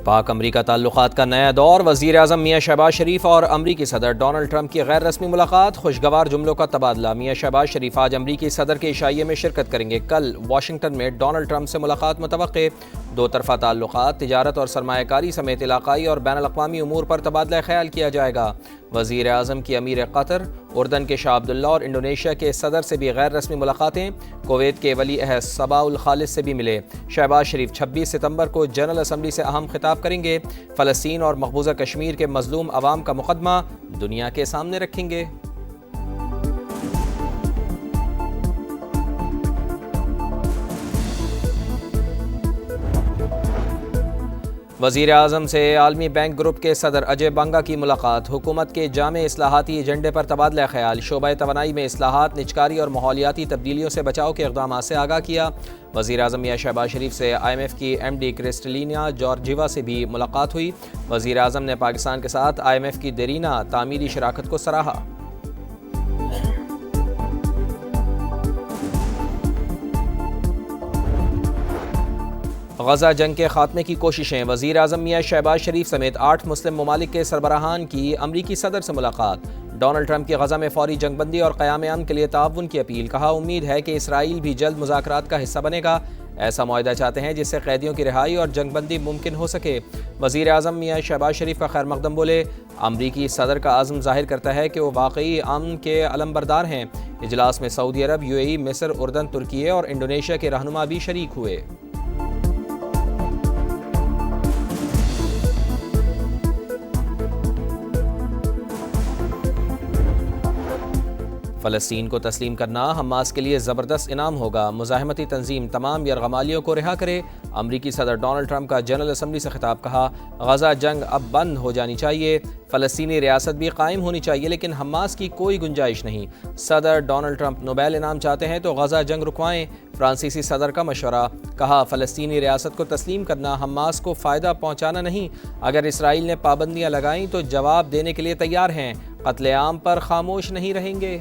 پاک امریکہ تعلقات کا نیا دور، وزیر اعظم میاں شہباز شریف اور امریکی صدر ڈونلڈ ٹرمپ کی غیر رسمی ملاقات، خوشگوار جملوں کا تبادلہ۔ میاں شہباز شریف آج امریکی صدر کے عشائیے میں شرکت کریں گے۔ کل واشنگٹن میں ڈونلڈ ٹرمپ سے ملاقات متوقع۔ دو طرفہ تعلقات، تجارت اور سرمایہ کاری سمیت علاقائی اور بین الاقوامی امور پر تبادلہ خیال کیا جائے گا۔ وزیر اعظم کی امیر قطر، اردن کے شاہ عبداللہ اور انڈونیشیا کے صدر سے بھی غیر رسمی ملاقاتیں۔ کویت کے ولی عہد صباح الخالص سے بھی ملے۔ شہباز شریف 26 ستمبر کو جنرل اسمبلی سے اہم خطاب کریں گے۔ فلسطین اور مقبوضہ کشمیر کے مظلوم عوام کا مقدمہ دنیا کے سامنے رکھیں گے۔ وزیر اعظم سے عالمی بینک گروپ کے صدر اجے بنگا کی ملاقات، حکومت کے جامع اصلاحاتی ایجنڈے پر تبادلہ خیال، شعبہ توانائی میں اصلاحات، نجکاری اور ماحولیاتی تبدیلیوں سے بچاؤ کے اقدامات سے آگاہ کیا۔ وزیر اعظم میاں شہباز شریف سے IMF کی MD کرسٹلینا جارجیوا سے بھی ملاقات ہوئی۔ وزیر اعظم نے پاکستان کے ساتھ IMF کی دیرینہ تعمیری شراکت کو سراہا۔ غزہ جنگ کے خاتمے کی کوششیں، وزیر اعظم میاں شہباز شریف سمیت 8 مسلم ممالک کے سربراہان کی امریکی صدر سے ملاقات۔ ڈونلڈ ٹرمپ کی غزہ میں فوری جنگ بندی اور قیام امن کے لیے تعاون کی اپیل، کہا امید ہے کہ اسرائیل بھی جلد مذاکرات کا حصہ بنے گا، ایسا معاہدہ چاہتے ہیں جس سے قیدیوں کی رہائی اور جنگ بندی ممکن ہو سکے۔ وزیر اعظم میاں شہباز شریف کا خیر مقدم بولے، امریکی صدر کا عزم ظاہر کرتا ہے کہ وہ واقعی امن کے علمبردار ہیں۔ اجلاس میں سعودی عرب، UAE، مصر، اردن، ترکی اور انڈونیشیا کے رہنما بھی شریک ہوئے۔ فلسطین کو تسلیم کرنا حماس کے لیے زبردست انعام ہوگا، مزاحمتی تنظیم تمام یرغمالیوں کو رہا کرے۔ امریکی صدر ڈونلڈ ٹرمپ کا جنرل اسمبلی سے خطاب، کہا غزہ جنگ اب بند ہو جانی چاہیے، فلسطینی ریاست بھی قائم ہونی چاہیے، لیکن حماس کی کوئی گنجائش نہیں۔ صدر ڈونلڈ ٹرمپ نوبیل انعام چاہتے ہیں تو غزہ جنگ رکوائیں، فرانسیسی صدر کا مشورہ، کہا فلسطینی ریاست کو تسلیم کرنا حماس کو فائدہ پہنچانا نہیں، اگر اسرائیل نے پابندیاں لگائیں تو جواب دینے کے لیے تیار ہیں، قتل عام پر خاموش نہیں رہیں گے۔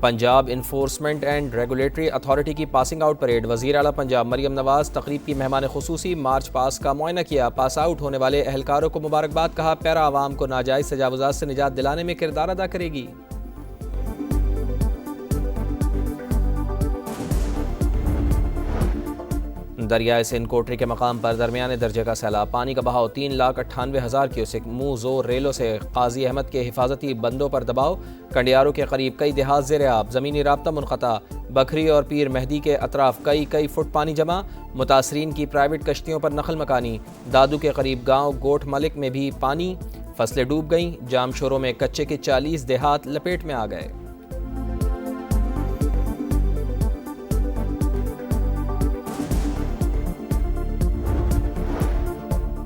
Punjab enforcement and regulatory authority کی پاسنگ آؤٹ پریڈ، وزیر اعلیٰ پنجاب مریم نواز تقریب کی مہمان خصوصی، مارچ پاس کا معائنہ کیا، پاس آؤٹ ہونے والے اہلکاروں کو مبارکباد، کہا پیرا عوام کو ناجائز تجاوزات سے نجات دلانے میں کردار ادا کرے گی۔ دریائے سندھ کوٹری کے مقام پر درمیانے درجے کا سیلاب، پانی کا بہاؤ 3,98,000 کیوسک، منہ زور ریلوں سے قاضی احمد کے حفاظتی بندوں پر دباؤ، کنڈیاروں کے قریب کئی دیہات زیر آب، زمینی رابطہ منقطع، بکھری اور پیر مہدی کے اطراف کئی فٹ پانی جمع، متاثرین کی پرائیویٹ کشتیوں پر نقل مکانی، دادو کے قریب گاؤں گوٹ ملک میں بھی پانی، فصلیں ڈوب گئیں، جام شوروں میں کچے کے 40 دیہات لپیٹ میں آ گئے۔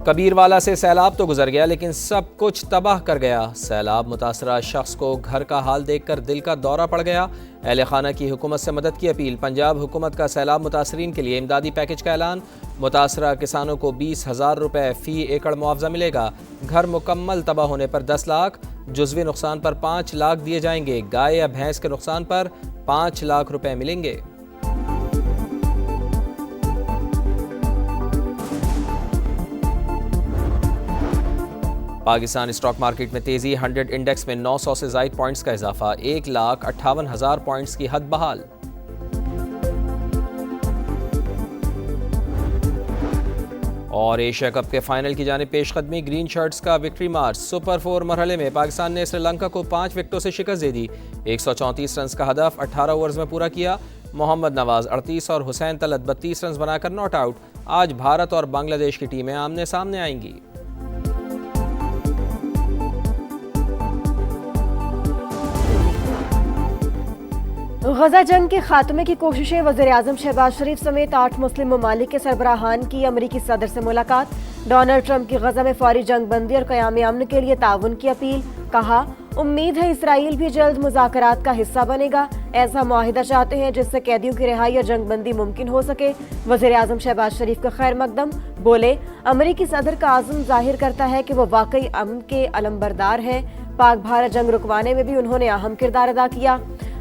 کبیروالا سے سیلاب تو گزر گیا لیکن سب کچھ تباہ کر گیا، سیلاب متاثرہ شخص کو گھر کا حال دیکھ کر دل کا دورہ پڑ گیا۔ اہل خانہ کی حکومت سے مدد کی اپیل، پنجاب حکومت کا سیلاب متاثرین کے لیے امدادی پیکج کا اعلان، متاثرہ کسانوں کو 20,000 روپے فی ایکڑ معاوضہ ملے گا، گھر مکمل تباہ ہونے پر 10 لاکھ، جزوی نقصان پر 5 لاکھ دیے جائیں گے، گائے یا بھینس کے نقصان پر 5 لاکھ روپے ملیں گے۔ پاکستان اسٹاک مارکیٹ میں تیزی، 100 انڈیکس میں 900 سے زائد پوائنٹس کا اضافہ، 1,58,000 پوائنٹس کی حد بحال۔ اور ایشیا کپ کے فائنل کی جانب پیش قدمی، گرین شرٹس کا وکٹری مارچ، سپر 4 مرحلے میں پاکستان نے سری لنکا کو 5 وکٹوں سے شکست دے دی، 134 رنز کا ہدف 18 اوورز میں پورا کیا، محمد نواز 38 اور حسین طلعت 32 رنز بنا کر ناٹ آؤٹ۔ آج بھارت اور بنگلہ دیش کی ٹیمیں آمنے سامنے آئیں گی۔ غزہ جنگ کے خاتمے کی کوششیں، وزیر اعظم شہباز شریف سمیت 8 مسلم ممالک کے سربراہان کی امریکی صدر سے ملاقات، ڈونلڈ ٹرمپ کی غزہ میں فوری جنگ بندی اور قیام امن کے لیے تعاون کی اپیل، کہا امید ہے اسرائیل بھی جلد مذاکرات کا حصہ بنے گا، ایسا معاہدہ چاہتے ہیں جس سے قیدیوں کی رہائی اور جنگ بندی ممکن ہو سکے۔ وزیر اعظم شہباز شریف کا خیر مقدم، بولے امریکی صدر کا عزم ظاہر کرتا ہے کہ وہ واقعی امن کے علمبردار ہیں، پاک بھارت جنگ رکوانے میں بھی انہوں نے اہم کردار ادا کیا۔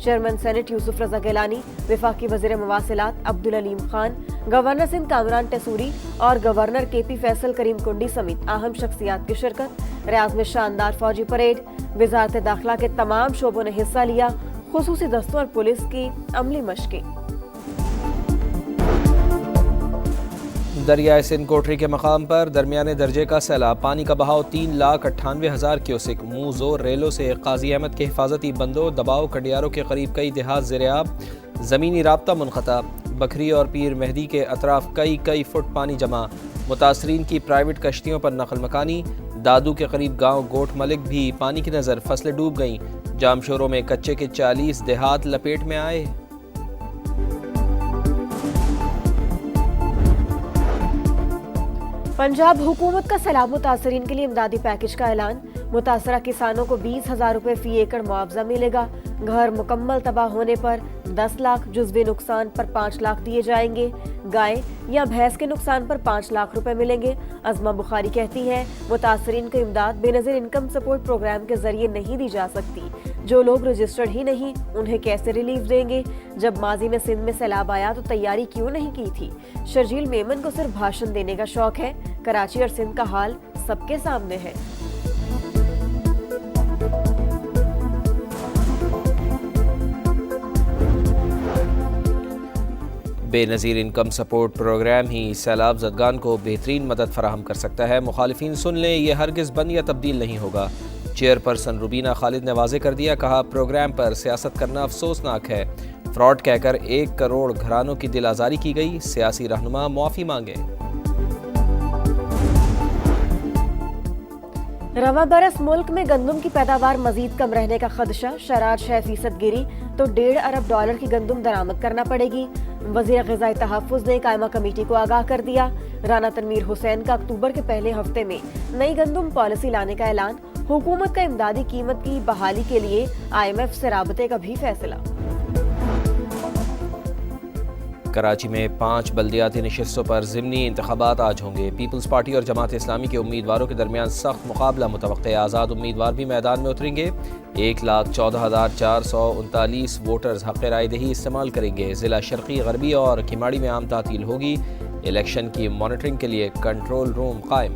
چیئرمین سینٹ یوسف رضا گیلانی، وفاقی وزیر مواصلات عبدالعلیم خان، گورنر سندھ کامران ٹیسوری اور گورنر کے پی فیصل کریم کنڈی سمیت اہم شخصیات کی شرکت۔ ریاض میں شاندار فوجی پریڈ، وزارت داخلہ کے تمام شعبوں نے حصہ لیا، خصوصی دستوں اور پولیس کی عملی مشقیں۔ دریائے سندھ کوٹری کے مقام پر درمیانے درجے کا سیلاب، پانی کا بہاؤ 3,98,000 کیوسک، منہ زور ریلوں سے قاضی احمد کے حفاظتی بندوں، دباؤ کھڈیاروں کے قریب کئی دیہات زیرآب، زمینی رابطہ منقطع، بکھری اور پیر مہدی کے اطراف کئی فٹ پانی جمع، متاثرین کی پرائیویٹ کشتیوں پر نقل مکانی، دادو کے قریب گاؤں گوٹ ملک بھی پانی کی نظر، فصلیں ڈوب گئیں، جامشوروں میں کچے کے 40 دیہات لپیٹ میں آئے۔ پنجاب حکومت کا سیلاب متاثرین کے لیے امدادی پیکج کا اعلان، متاثرہ کسانوں کو 20,000 روپے فی ایکڑ معاوضہ ملے گا، گھر مکمل تباہ ہونے پر 10 لاکھ، جزوی نقصان پر 5 لاکھ دیے جائیں گے، گائے یا بھینس کے نقصان پر 5 لاکھ روپے ملیں گے۔ عظمہ بخاری کہتی ہے متاثرین کو امداد بے نظیر انکم سپورٹ پروگرام کے ذریعے نہیں دی جا سکتی، جو لوگ رجسٹرڈ ہی نہیں انہیں کیسے ریلیف دیں گے؟ جب ماضی میں سندھ میں سیلاب آیا تو تیاری کیوں نہیں کی تھی؟ شرجیل میمن کو صرف بھاشن دینے کا شوق ہے، کراچی اور سندھ کا حال سب کے سامنے ہے۔ بے نظیر انکم سپورٹ پروگرام ہی سیلاب زدگان کو بہترین مدد فراہم کر سکتا ہے۔ مخالفین سن لیں، یہ ہرگز بند یا تبدیل نہیں ہوگا۔ چیئر پرسن روبینہ خالد نے واضح کر دیا، کہا پروگرام پر سیاست کرنا افسوسناک ہے، فراڈ کہہ کر 1 کروڑ گھرانوں کی دل آزاری کی گئی، سیاسی رہنما معافی مانگے۔ رواں برس ملک میں گندم کی پیداوار مزید کم رہنے کا خدشہ، شرح 6% گری تو $1.5 ارب کی گندم درآمد کرنا پڑے گی۔ وزیر غذائی تحفظ نے قائمہ کمیٹی کو آگاہ کر دیا۔ رانا تنویر حسین کا اکتوبر کے پہلے ہفتے میں نئی گندم پالیسی لانے کا اعلان، حکومت کا امدادی قیمت کی بحالی کے لیے IMF سے رابطے کا بھی فیصلہ۔ کراچی میں 5 بلدیاتی نشستوں پر ضمنی انتخابات آج ہوں گے۔ پیپلز پارٹی اور جماعت اسلامی کے امیدواروں کے درمیان سخت مقابلہ متوقع، آزاد امیدوار بھی میدان میں اتریں گے۔ 1,14,439 ووٹرز حق رائے دہی استعمال کریں گے۔ ضلع شرقی، غربی اور کھماڑی میں عام تعطیل ہوگی۔ الیکشن کی مانیٹرنگ کے لیے کنٹرول روم قائم۔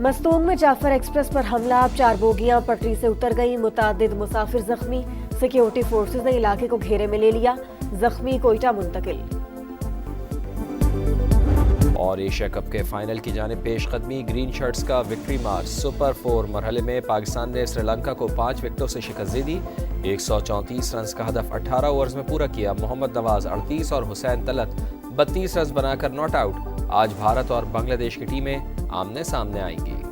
مستونگ میں جعفر ایکسپریس پر حملہ، اب 4 بوگیاں پٹری سے اتر گئیں، متعدد مسافر زخمی، سیکیورٹی فورسز نے علاقے کو گھیرے میں لے لیا، زخمی کوئٹہ منتقل۔ اور ایشیا کپ کے فائنل کی جانب پیش قدمی، گرین شرٹس کا وکٹری مارچ، سپر 4 مرحلے میں پاکستان نے سری لنکا کو 5 وکٹوں سے شکست دے دی، 134 رنز کا ہدف 18 اوورز میں پورا کیا۔ محمد نواز 38 اور حسین طلعت 32 رنز بنا کر ناٹ آؤٹ۔ آج بھارت اور بنگلہ دیش کی ٹیمیں آمنے سامنے آئیں گی۔